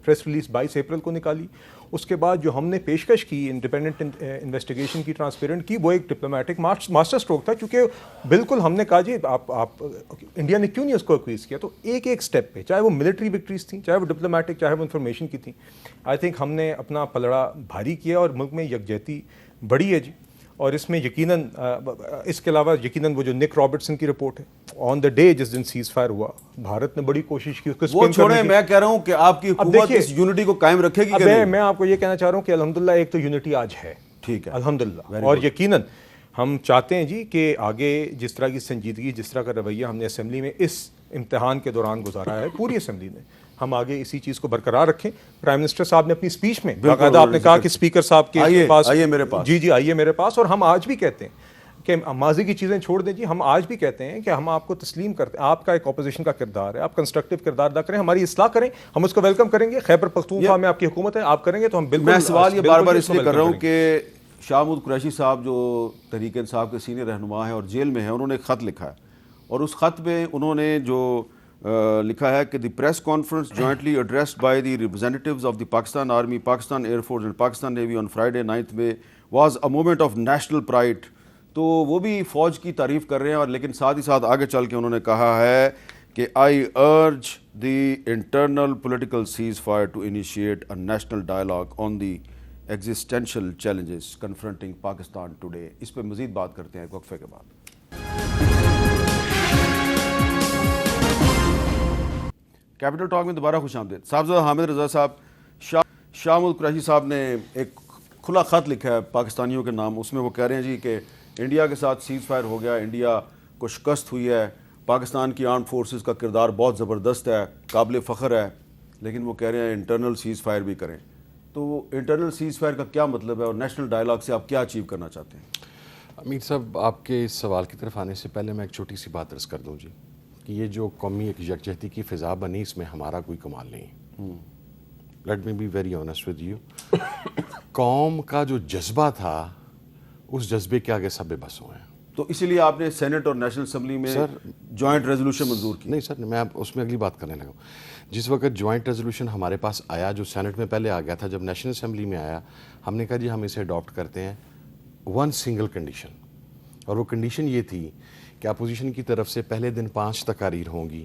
پریس ریلیز 22 اپریل کو نکالی، اس کے بعد جو ہم نے پیشکش کی انڈیپینڈنٹ انویسٹیگیشن کی، ٹرانسپیرنٹ کی، وہ ایک ڈپلومیٹک ماسٹر اسٹروک تھا، چونکہ بالکل ہم نے کہا جی آپ انڈیا نے کیوں نہیں اس کو ایکویز کیا. تو ایک اسٹیپ پہ، چاہے وہ ملٹری وکٹریز تھیں، چاہے وہ ڈپلومیٹک، چاہے وہ انفارمیشن کی تھیں، آئی تھنک ہم نے اپنا پلڑا بھاری کیا اور ملک میں یکجہتی بڑی ہے جی. اور اس میں یقیناً اس کے علاوہ یقیناً وہ جو نک رابرٹسن کی رپورٹ ہے آن دا ڈے جس دن سیز فائر ہوا، بھارت نے بڑی کوشش کی اس کو وہ چھوڑیں. میں کہہ رہا ہوں کہ آپ کی حکومت اس یونٹی کو قائم رکھے گی کہ نہیں؟ میں آپ کو یہ کہنا چاہ رہا ہوں کہ الحمدللہ ایک تو یونٹی آج ہے، ٹھیک ہے الحمدللہ، اور یقیناً ہم چاہتے ہیں جی کہ آگے جس طرح کی سنجیدگی، جس طرح کا رویہ ہم نے اسمبلی میں اس امتحان کے دوران گزارا ہے، پوری اسمبلی نے، ہم آگے اسی چیز کو برقرار رکھیں. پرائم منسٹر صاحب نے اپنی اسپیچ میں باقاعدہ آپ نے کہا کہ اسپیکر صاحب کے پاس آئیے میرے پاس، جی آئیے میرے پاس. اور ہم آج بھی کہتے ہیں کہ ماضی کی چیزیں چھوڑ دیں جی، ہم آج بھی کہتے ہیں کہ ہم آپ کو تسلیم کرتے ہیں، آپ کا ایک اپوزیشن کا کردار ہے، آپ کنسٹرکٹیو کردار ادا کریں، ہماری اصلاح کریں، ہم اس کو ویلکم کریں گے. خیبر پختونخوا میں آپ کی حکومت ہے، آپ کریں گے تو ہم بالکل. میں سوال یہ بار بار اس لیے کر رہا ہوں کہ شاہ محمود قریشی صاحب جو تحریک انصاف کے سینئر رہنما ہیں اور جیل میں ہیں، انہوں نے ایک خط لکھا ہے، اور اس خط میں انہوں نے جو لکھا ہے کہ the press conference jointly addressed by the representatives of the Pakistan army, Pakistan air force and Pakistan navy on Friday 9 May was a moment of national pride. تو وہ بھی فوج کی تعریف کر رہے ہیں، اور لیکن ساتھ ہی ساتھ آگے چل کے انہوں نے کہا ہے کہ I urge the internal political ceasefire to initiate a national dialogue on the existential challenges confronting Pakistan today. اس پہ مزید بات کرتے ہیں ایک وقفے کے بعد. کیپٹل ٹاک میں دوبارہ خوش آمدید. صاحبزادہ حامد رضا صاحب، شاہ محمود قریشی صاحب نے ایک کھلا خط لکھا ہے پاکستانیوں کے نام. اس میں وہ کہہ رہے ہیں جی کہ انڈیا کے ساتھ سیز فائر ہو گیا, انڈیا کو شکست ہوئی ہے, پاکستان کی آرمڈ فورسز کا کردار بہت زبردست ہے, قابل فخر ہے, لیکن وہ کہہ رہے ہیں انٹرنل سیز فائر بھی کریں. تو انٹرنل سیز فائر کا کیا مطلب ہے اور نیشنل ڈائلاگ سے آپ کیا اچیو کرنا چاہتے ہیں؟ امیر صاحب, آپ کے اس سوال کی طرف آنے سے پہلے میں ایک چھوٹی سی بات عرض کر دوں جی, کہ یہ جو قومی ایک یکجہتی کی فضا بنی, اس میں ہمارا کوئی کمال نہیں. Let me be very honest with you. قوم کا جو جذبہ تھا, اس جذبے کے آگے سب بے بس ہوئے ہیں. تو اسی لیے آپ نے سینٹ اور نیشنل اسمبلی میں جوائنٹ ریزولوشن منظور کی؟ نہیں سر, میں اس میں اگلی بات کرنے لگا. جس وقت جوائنٹ ریزولوشن ہمارے پاس آیا, جو سینٹ میں پہلے آ گیا تھا, جب نیشنل اسمبلی میں آیا, ہم نے کہا جی ہم اسے اڈاپٹ کرتے ہیں ون سنگل کنڈیشن. اور وہ کنڈیشن یہ تھی کہ اپوزیشن کی طرف سے پہلے دن 5 تقاریر ہوں گی.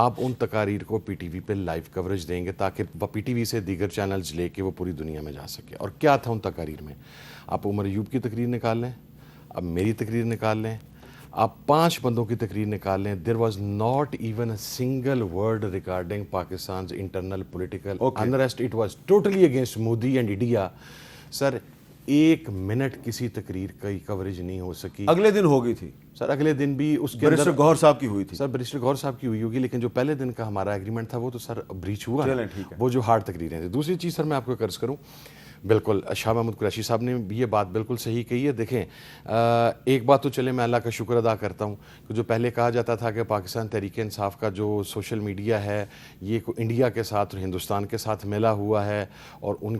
آپ ان تقاریر کو پی ٹی وی پہ لائیو کوریج دیں گے تاکہ پی ٹی وی سے دیگر چینلز لے کے وہ پوری دنیا میں جا سکے. اور کیا تھا ان تقاریر میں؟ آپ عمر ایوب کی تقریر نکال لیں, اب میری تقریر نکال لیں, آپ 5 بندوں کی تقریر نکال لیں, there was not even a single word regarding Pakistan's internal political unrest. It was totally against Modi and India. Sir 1 minute کسی تقریر کی کوریج نہیں ہو سکی. اگلے دن ہو گئی تھی سر, اگلے دن بھی اس کے بیرسٹر گوہر صاحب کی ہوئی تھی. سر بیرسٹر گوہر صاحب کی ہوئی ہوگی, لیکن جو پہلے دن کا ہمارا ایگریمنٹ تھا وہ تو سر بریچ ہوا, وہ جو ہارڈ تقریریں تھیں. دوسری چیز سر میں آپ کو عرض کروں, بالکل شاہ محمود قریشی صاحب نے بھی یہ بات بالکل صحیح کہی ہے. دیکھیں ایک بات تو چلے میں اللہ کا شکر ادا کرتا ہوں کہ جو پہلے کہا جاتا تھا کہ پاکستان تحریک انصاف کا جو سوشل میڈیا ہے یہ انڈیا کے ساتھ اور ہندوستان کے ساتھ ملا ہوا ہے اور ان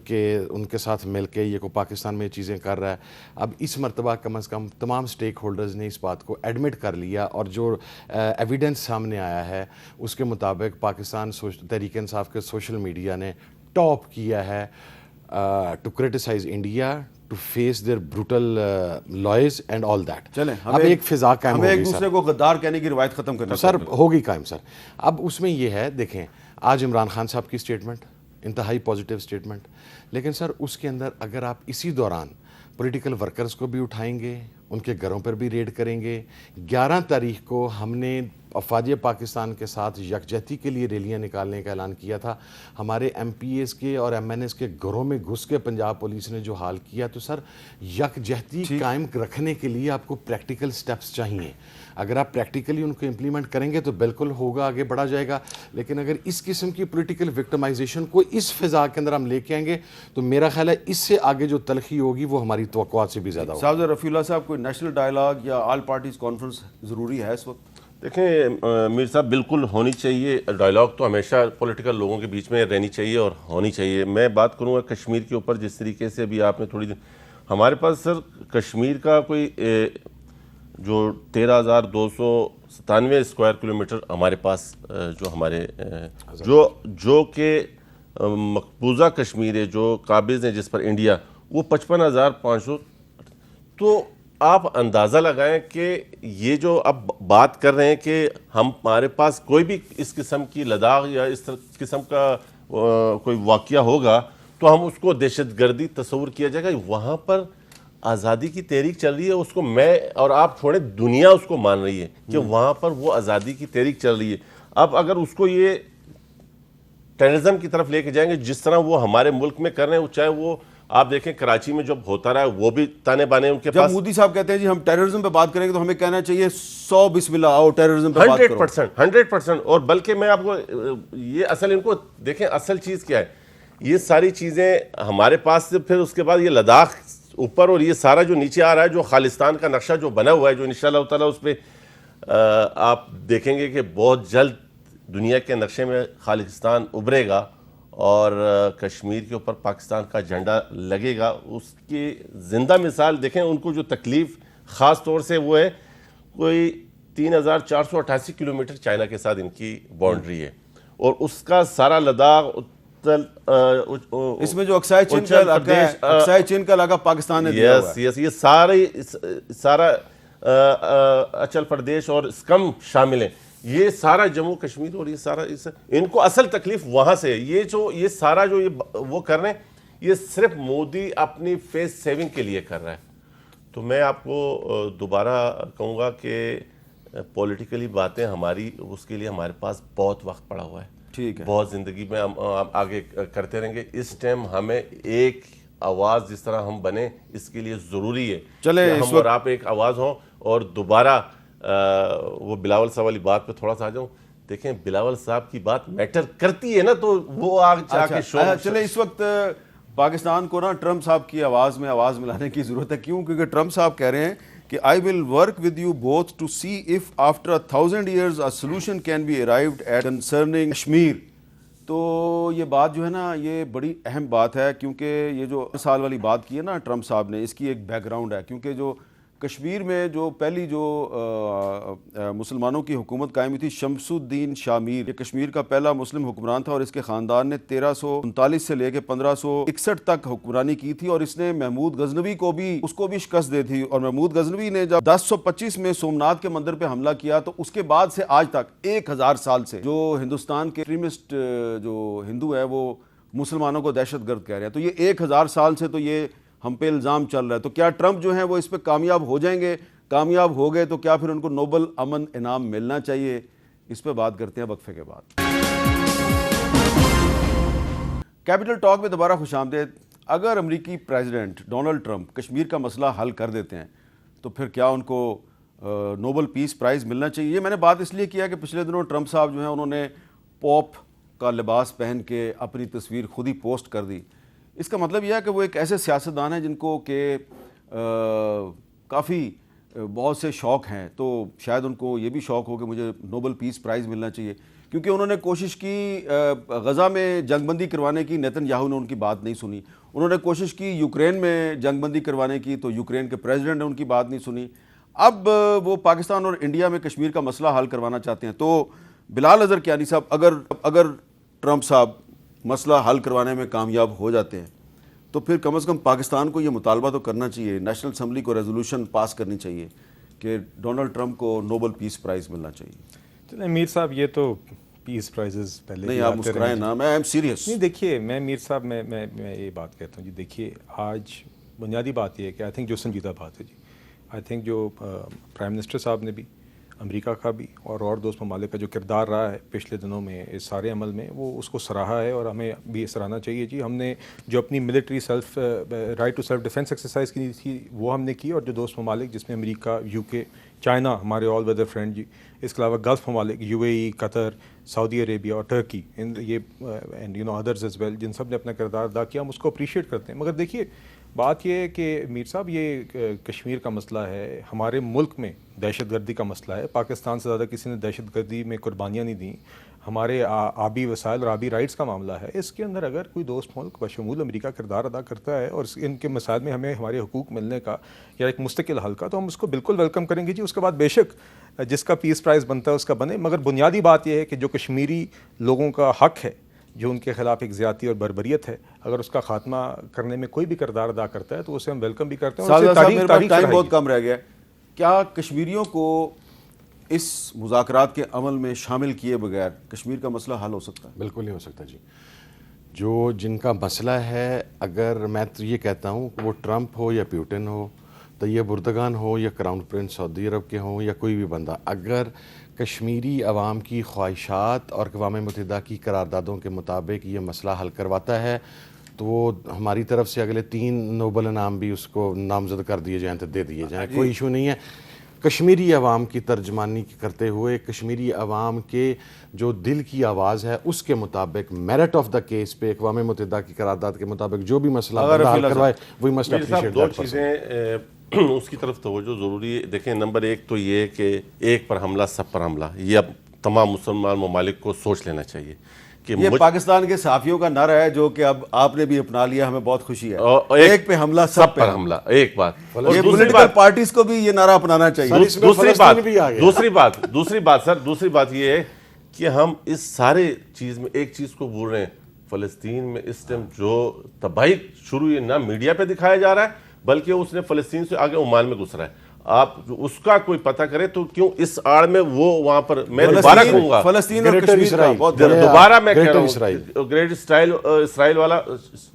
کے ساتھ مل کے یہ کو پاکستان میں چیزیں کر رہا ہے. اب اس مرتبہ کم از کم تمام سٹیک ہولڈرز نے اس بات کو ایڈمٹ کر لیا, اور جو ایویڈنس سامنے آیا ہے اس کے مطابق پاکستان تحریک انصاف کے سوشل میڈیا نے ٹاپ کیا ہے to criticize India, to face their brutal laws and all that. چلیں اب ایک فضا قائم ہوگی. ہمیں ایک دوسرے کو غدار کہنے کی روایت ختم کرنا سر ہوگی قائم سر. اب اس میں یہ ہے, دیکھیں آج عمران خان صاحب کی سٹیٹمنٹ انتہائی پازیٹیو سٹیٹمنٹ, لیکن سر اس کے اندر اگر آپ اسی دوران پولیٹیکل ورکرز کو بھی اٹھائیں گے, ان کے گھروں پر بھی ریڈ کریں گے. 11 تاریخ کو ہم نے افواج پاکستان کے ساتھ یکجہتی کے لیے ریلیاں نکالنے کا اعلان کیا تھا. ہمارے ایم پی ایز کے اور ایم این ایز کے گھروں میں گھس کے پنجاب پولیس نے جو حال کیا, تو سر یکجہتی قائم رکھنے کے لیے آپ کو پریکٹیکل سٹیپس چاہیے. اگر آپ پریکٹیکلی ان کو امپلیمنٹ کریں گے تو بالکل ہوگا, آگے بڑھا جائے گا. لیکن اگر اس قسم کی پولیٹیکل وکٹمائزیشن کو اس فضا کے اندر ہم لے کے آئیں گے تو میرا خیال ہے اس سے آگے جو تلخی ہوگی وہ ہماری توقعات سے بھی زیادہ ہوگی. صاحب رفیع اللہ صاحب, کوئی نیشنل ڈائلاگ یا آل پارٹیز کانفرنس ضروری ہے اس وقت؟ دیکھیں میر صاحب, بالکل ہونی چاہیے. ڈائلاگ تو ہمیشہ پولیٹیکل لوگوں کے بیچ میں رہنی چاہیے اور ہونی چاہیے. میں بات کروں گا کشمیر کے اوپر, جس طریقے سے ابھی آپ نے تھوڑی ہمارے پاس سر کشمیر کا کوئی جو 13,297 اسکوائر کلومیٹر ہمارے پاس جو ہمارے جو کہ مقبوضہ کشمیر ہے, جو قابض ہیں جس پر انڈیا, وہ 55,500. تو آپ اندازہ لگائیں کہ یہ جو اب بات کر رہے ہیں کہ ہمارے پاس کوئی بھی اس قسم کی لداخ یا اس قسم کا کوئی واقعہ ہوگا تو ہم اس کو دہشت گردی تصور کیا جائے گا. وہاں پر آزادی کی تحریک چل رہی ہے, اس کو میں اور آپ چھوڑیں دنیا اس کو مان رہی ہے کہ وہاں پر وہ آزادی کی تحریک چل رہی ہے. اب اگر اس کو یہ ٹیررزم کی طرف لے کے جائیں گے جس طرح وہ ہمارے ملک میں کر رہے ہیں, چاہے وہ آپ دیکھیں کراچی میں جب ہوتا رہا ہے وہ بھی تانے بانے ان کے پاس. جب مودی صاحب کہتے ہیں جی ہم ٹیررزم پہ بات کریں گے تو ہمیں کہنا چاہیے 100 بسم اللہ آؤ ٹیررزم پہ بات کرو. 100%. اور بلکہ میں آپ کو یہ اصل ان کو دیکھیں اصل چیز کیا ہے, یہ ساری چیزیں ہمارے پاس سے, پھر اس کے بعد یہ لداخ اوپر اور یہ سارا جو نیچے آ رہا ہے, جو خالستان کا نقشہ جو بنا ہوا ہے, جو انشاءاللہ تعالیٰ اس پہ آپ دیکھیں گے کہ بہت جلد دنیا کے نقشے میں خالستان ابھرے گا اور کشمیر کے اوپر پاکستان کا جھنڈا لگے گا. اس کی زندہ مثال دیکھیں, ان کو جو تکلیف خاص طور سے وہ ہے کوئی 3,488 کلومیٹر چائنا کے ساتھ ان کی باؤنڈری ہے, اور اس کا سارا لداخ اس میں جو اکسائے چین کا علاقہ پاکستان نے دیا ہوا ہے. یہ سارا اچل پردیش اور اسکم شامل ہیں, یہ سارا جموں کشمیر, اور یہ سارا ان کو اصل تکلیف وہاں سے ہے. یہ سارا جو وہ کر رہے ہیں یہ صرف مودی اپنی فیس سیونگ کے لیے کر رہا ہے. تو میں آپ کو دوبارہ کہوں گا کہ پولیٹیکلی باتیں ہماری, اس کے لیے ہمارے پاس بہت وقت پڑا ہوا ہے. ٹھیک ہے. بہت زندگی میں ہم آگے کرتے رہیں گے. اس ٹائم ہمیں ایک آواز جس طرح ہم بنے اس کے لیے ضروری ہے چلے کہ ہم اور آپ ایک آواز ہوں. اور دوبارہ وہ بلاول صاحب والی بات پہ تھوڑا سا آ جاؤں. دیکھیں بلاول صاحب کی بات میٹر کرتی ہے نا, تو وہ آگ جا کے چلے اس وقت پاکستان کو نا ٹرمپ صاحب کی آواز میں آواز ملانے کی ضرورت ہے. کیوں؟ کیونکہ ٹرمپ صاحب کہہ رہے ہیں کہ I will work with you both to see if after 1,000 years a solution can be arrived at concerning Kashmir. تو یہ بات جو ہے نا یہ بڑی اہم بات ہے, کیونکہ یہ جو سال والی بات کی ہے نا ٹرمپ صاحب نے, اس کی ایک بیک گراؤنڈ ہے. کیونکہ جو کشمیر میں جو پہلی جو مسلمانوں کی حکومت قائم ہوئی تھی, شمس الدین شاہ میر, یہ کشمیر کا پہلا مسلم حکمران تھا, اور اس کے خاندان نے 1339 سے لے کے 1561 تک حکمرانی کی تھی. اور اس نے محمود غزنوی کو بھی اس کو بھی شکست دی تھی. اور محمود غزنوی نے جب 1025 میں سومناتھ کے مندر پہ حملہ کیا, تو اس کے بعد سے آج تک 1000 سال سے جو ہندوستان کے ایکسٹریمسٹ جو ہندو ہے وہ مسلمانوں کو دہشت گرد کہہ رہے ہیں. تو یہ 1000 سال سے تو یہ ہم پہ الزام چل رہا ہے. تو کیا ٹرمپ جو ہیں وہ اس پہ کامیاب ہو جائیں گے؟ کامیاب ہو گئے تو کیا پھر ان کو نوبل امن انعام ملنا چاہیے؟ اس پہ بات کرتے ہیں وقفے کے بعد. کیپٹل ٹاک میں دوبارہ خوش آمدید. اگر امریکی پریزیڈنٹ ڈونلڈ ٹرمپ کشمیر کا مسئلہ حل کر دیتے ہیں تو پھر کیا ان کو نوبل پیس پرائز ملنا چاہیے؟ یہ میں نے بات اس لیے کیا کہ پچھلے دنوں ٹرمپ صاحب جو ہیں انہوں نے پوپ کا لباس پہن کے اپنی تصویر خود ہی پوسٹ کر دی. اس کا مطلب یہ ہے کہ وہ ایک ایسے سیاستدان ہیں جن کو کہ کافی بہت سے شوق ہیں, تو شاید ان کو یہ بھی شوق ہو کہ مجھے نوبل پیس پرائز ملنا چاہیے. کیونکہ انہوں نے کوشش کی غزہ میں جنگ بندی کروانے کی, نیتن یاہو نے ان کی بات نہیں سنی. انہوں نے کوشش کی یوکرین میں جنگ بندی کروانے کی, تو یوکرین کے پریزیڈنٹ نے ان کی بات نہیں سنی. اب وہ پاکستان اور انڈیا میں کشمیر کا مسئلہ حل کروانا چاہتے ہیں. تو بلال اظہر کیانی صاحب, اگر ٹرمپ صاحب مسئلہ حل کروانے میں کامیاب ہو جاتے ہیں تو پھر کم از کم پاکستان کو یہ مطالبہ تو کرنا چاہیے, نیشنل اسمبلی کو ریزولوشن پاس کرنی چاہیے کہ ڈونلڈ ٹرمپ کو نوبل پیس پرائز ملنا چاہیے. چلیں میر صاحب, یہ تو پیس پرائزز پہلے نہیں, آپ مسکرائیں نا, میں ایم سیریس. نہیں دیکھیے میں میر صاحب میں یہ بات کہتا ہوں جی. دیکھیے آج بنیادی بات یہ ہے کہ آئی تھنک جو سنجیدہ بات ہے جی, آئی تھنک جو پرائم منسٹر صاحب نے بھی, امریکہ کا بھی اور دوست ممالک کا جو کردار رہا ہے پچھلے دنوں میں اس سارے عمل میں, وہ اس کو سراہا ہے اور ہمیں بھی سراہنا چاہیے جی. ہم نے جو اپنی military right to self defence exercise کی تھی وہ ہم نے کی, اور جو دوست ممالک جس میں امریکہ, یو کے, چائنا ہمارے آل ویدر فرینڈ جی, اس کے علاوہ گلف ممالک یو اے ای, قطر, سعودی عربیہ اور ٹرکی, یہ and you know others as well, جن سب نے اپنا کردار ادا کیا, ہم اس کو اپریشیٹ کرتے ہیں. مگر دیکھیے بات یہ ہے کہ میر صاحب یہ کشمیر کا مسئلہ ہے, ہمارے ملک میں دہشت گردی کا مسئلہ ہے. پاکستان سے زیادہ کسی نے دہشت گردی میں قربانیاں نہیں دیں. ہمارے آبی وسائل اور آبی رائٹس کا معاملہ ہے. اس کے اندر اگر کوئی دوست ملک بشمول امریکہ کردار ادا کرتا ہے اور ان کے مسائل میں ہمیں ہمارے حقوق ملنے کا یا ایک مستقل حل کا, تو ہم اس کو بالکل ویلکم کریں گے جی. اس کے بعد بے شک جس کا پیس پرائز بنتا ہے اس کا بنے. مگر بنیادی بات یہ ہے کہ جو کشمیری لوگوں کا حق ہے, جو ان کے خلاف ایک زیادتی اور بربریت ہے, اگر اس کا خاتمہ کرنے میں کوئی بھی کردار ادا کرتا ہے تو اسے ہم ویلکم بھی کرتے ہیں. اور ٹائم بہت کم رہ گیا. کیا کشمیریوں کو اس مذاکرات کے عمل میں شامل کیے بغیر کشمیر کا مسئلہ حل ہو سکتا ہے؟ بالکل نہیں ہو سکتا جی. جو جن کا مسئلہ ہے, اگر میں تو یہ کہتا ہوں کہ وہ ٹرمپ ہو یا پیوٹن ہو, طیب اردگان ہو یا کراؤن پرنس سعودی عرب کے ہوں یا کوئی بھی بندہ, اگر کشمیری عوام کی خواہشات اور اقوام متحدہ کی قراردادوں کے مطابق یہ مسئلہ حل کرواتا ہے تو وہ ہماری طرف سے اگلے 3 نوبل انعام بھی اس کو نامزد کر دیے جائیں تو دے دیے جائیں, کوئی ایشو نہیں ہے. کشمیری عوام کی ترجمانی کرتے ہوئے کشمیری عوام کے جو دل کی آواز ہے اس کے مطابق میرٹ آف دا کیس پہ اقوام متحدہ کی قرارداد کے مطابق جو بھی مسئلہ حل کروائے وہی مسئلہ اپریشیٹ. 2 چیزیں اس کی طرف توجہ ضروری ہے. دیکھیں نمبر 1 تو یہ کہ ایک پر حملہ سب پر حملہ, یہ اب تمام مسلمان ممالک کو سوچ لینا چاہیے کہ یہ پاکستان کے صحافیوں کا نعرہ ہے جو کہ اب آپ نے بھی اپنا لیا, ہمیں بہت خوشی ہے. ایک پہ حملہ سب پہ حملہ. ایک بات, یہ پولیٹیکل پارٹیز کو بھی یہ نعرہ اپنانا چاہیے. دوسری بات یہ ہے کہ ہم اس سارے چیز میں ایک چیز کو بھول رہے ہیں. فلسطین میں اس ٹائم جو تباہی شروع ہوئی نہ میڈیا پہ دکھایا جا رہا ہے بلکہ اس نے فلسطین سے آگے عمان میں گھس رہا ہے. آپ اس کا کوئی پتہ کرے تو کیوں اس آڑ میں وہ وہاں پر, میں دوبارہ کہوں گا فلسطین اور کشمیر کا دوبارہ میں کہہ رہا ہوں گریٹ اسرائیل والا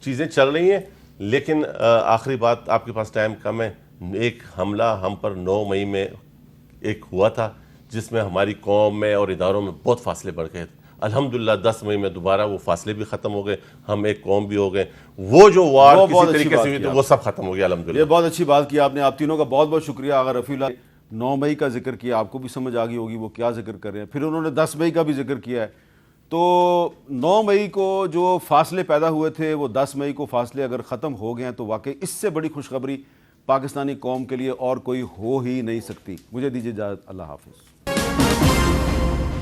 چیزیں چل رہی ہیں. لیکن آخری بات, آپ کے پاس ٹائم کم ہے. ایک حملہ ہم پر 9 مئی میں ایک ہوا تھا جس میں ہماری قوم میں اور اداروں میں بہت فاصلے بڑھ گئے تھے. الحمدللہ 10 مئی میں دوبارہ وہ فاصلے بھی ختم ہو گئے, ہم ایک قوم بھی ہو گئے, وہ جو وار وہ کسی بہت اچھی طریقے بات سے ہوئی کی تھی وہ سب ختم ہو گیا الحمدللہ. یہ بہت اچھی بات کی آپ نے. آپ تینوں کا بہت بہت شکریہ. اگر رفیع اللہ 9 مئی کا ذکر کیا, آپ کو بھی سمجھ آ گئی ہوگی وہ کیا ذکر کر رہے ہیں. پھر انہوں نے 10 مئی کا بھی ذکر کیا ہے. تو 9 مئی کو جو فاصلے پیدا ہوئے تھے وہ 10 مئی کو فاصلے اگر ختم ہو گئے ہیں تو واقعی اس سے بڑی خوشخبری پاکستانی قوم کے لیے اور کوئی ہو ہی نہیں سکتی. مجھے دیجیے اجازت. اللہ حافظ.